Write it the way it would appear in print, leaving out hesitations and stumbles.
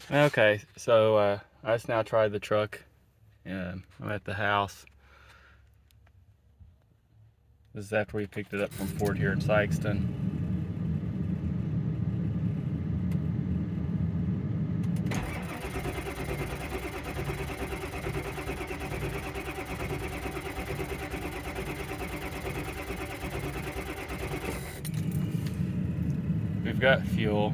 Okay, so I just now tried the truck. I'm at the house. This is after we picked it up from Ford here in Sikeston. We've got fuel.